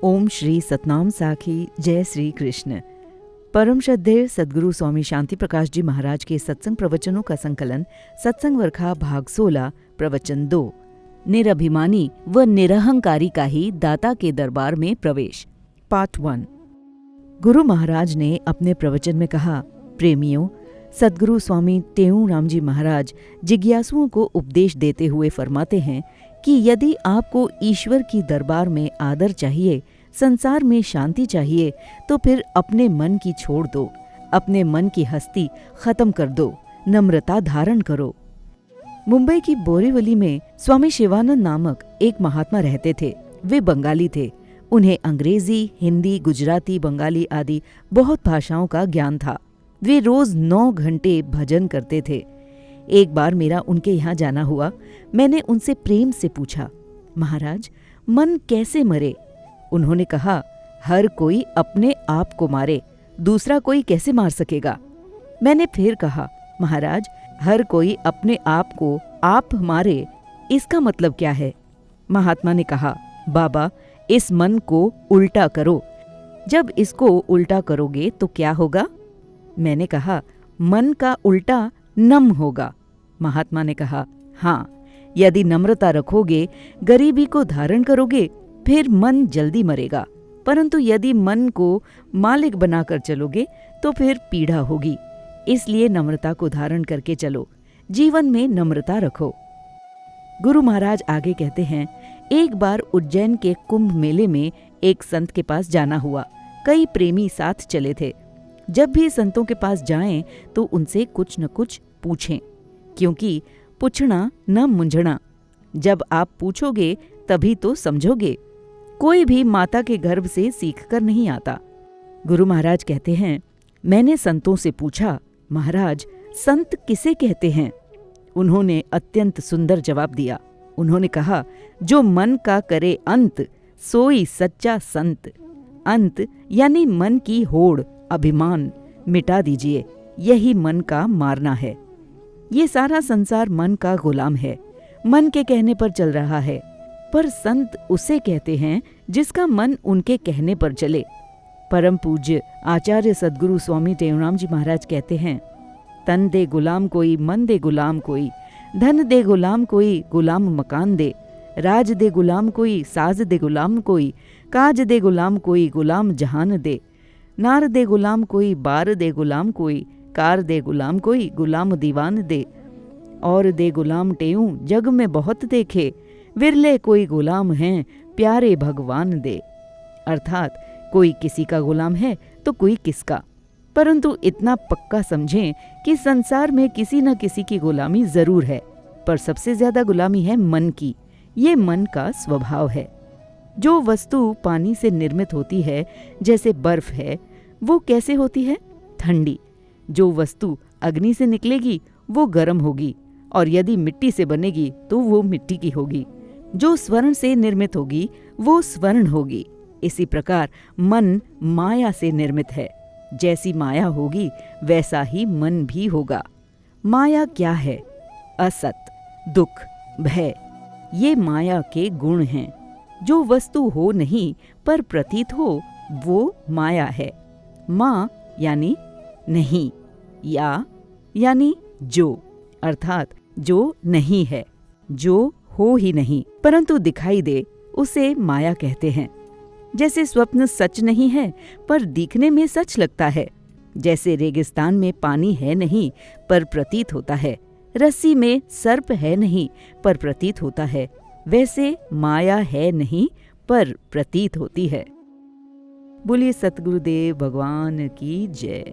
ओम श्री सतनाम साखी। जय श्री कृष्ण। परम श्रद्धेय सद्गुरु स्वामी शांति प्रकाश जी महाराज के सत्संग प्रवचनों का संकलन सत्संग वर्खा भाग 16 प्रवचन 2। निरभिमानी व निरहंकारी का ही दाता के दरबार में प्रवेश। पार्ट 1। गुरु महाराज ने अपने प्रवचन में कहा, प्रेमियों, सद्गुरु स्वामी टेऊराम जी महाराज जिज्ञासुओं को उपदेश देते हुए फरमाते हैं कि यदि आपको ईश्वर की दरबार में आदर चाहिए, संसार में शांति चाहिए, तो फिर अपने मन की छोड़ दो, अपने मन की हस्ती खत्म कर दो, नम्रता धारण करो। मुंबई की बोरीवली में स्वामी शिवानंद नामक एक महात्मा रहते थे। वे बंगाली थे। उन्हें अंग्रेजी, हिंदी, गुजराती, बंगाली आदि बहुत भाषाओं का ज्ञान था। वे रोज 9 घंटे भजन करते थे। एक बार मेरा उनके यहाँ जाना हुआ। मैंने उनसे प्रेम से पूछा, महाराज, मन कैसे मरे? उन्होंने कहा, हर कोई अपने आप को मारे, दूसरा कोई कैसे मार सकेगा? मैंने फिर कहा, महाराज, हर कोई अपने आप को आप मारे, इसका मतलब क्या है? महात्मा ने कहा, बाबा, इस मन को उल्टा करो। जब इसको उल्टा करोगे तो क्या होगा? मैंने कहा, मन का उल्टा नम होगा। महात्मा ने कहा, हाँ, यदि नम्रता रखोगे, गरीबी को धारण करोगे, फिर मन जल्दी मरेगा, परंतु यदि मन को मालिक बनाकर चलोगे तो फिर पीड़ा होगी। इसलिए नम्रता को धारण करके चलो, जीवन में नम्रता रखो। गुरु महाराज आगे कहते हैं, एक बार उज्जैन के कुंभ मेले में एक संत के पास जाना हुआ। कई प्रेमी साथ चले थे। जब भी संतों के पास जाएं तो उनसे कुछ न कुछ पूछें, क्योंकि पूछना न मुंझना। जब आप पूछोगे तभी तो समझोगे। कोई भी माता के गर्भ से सीखकर नहीं आता। गुरु महाराज कहते हैं, मैंने संतों से पूछा, महाराज, संत किसे कहते हैं? उन्होंने अत्यंत सुंदर जवाब दिया। उन्होंने कहा, जो मन का करे अंत, सोई सच्चा संत। अंत यानी मन की होड़, अभिमान मिटा दीजिए, यही मन का मारना है। ये सारा संसार मन का गुलाम है, मन के कहने पर चल रहा है। पर संत उसे कहते हैं जिसका मन उनके कहने पर चले। परम पूज्य आचार्य सद्गुरु स्वामी टेऊराम जी महाराज कहते हैं, तन दे गुलाम कोई, मन दे गुलाम कोई, धन दे गुलाम कोई, गुलाम मकान दे, राज दे गुलाम कोई, साज दे गुलाम कोई, काज दे गुलाम कोई, गुलाम जहान दे, नार दे गुलाम कोई, बार दे गुलाम कोई, कार दे गुलाम कोई, गुलाम दीवान दे, और दे गुलाम टेऊ जग में बहुत देखे, विरले कोई गुलाम हैं, प्यारे भगवान दे। अर्थात कोई किसी का गुलाम है तो कोई किसका, परंतु इतना पक्का समझें कि संसार में किसी न किसी की गुलामी जरूर है, पर सबसे ज्यादा गुलामी है मन की। ये मन का स्वभाव है। जो वस्तु पानी से निर्मित होती है, जैसे बर्फ है, वो कैसे होती है? ठंडी। जो वस्तु अग्नि से निकलेगी वो गर्म होगी, और यदि मिट्टी से बनेगी तो वो मिट्टी की होगी। जो स्वर्ण से निर्मित होगी वो स्वर्ण होगी। इसी प्रकार मन माया से निर्मित है। जैसी माया होगी वैसा ही मन भी होगा। माया क्या है? असत, दुख, भय, ये माया के गुण हैं। जो वस्तु हो नहीं पर प्रतीत हो, वो माया है। माँ यानी नहीं, या यानी जो, अर्थात जो नहीं है, जो हो ही नहीं परंतु दिखाई दे, उसे माया कहते हैं। जैसे स्वप्न सच नहीं है पर दिखने में सच लगता है। जैसे रेगिस्तान में पानी है नहीं पर प्रतीत होता है, रस्सी में सर्प है नहीं पर प्रतीत होता है, वैसे माया है नहीं पर प्रतीत होती है। बोलिए सतगुरुदेव भगवान की जय।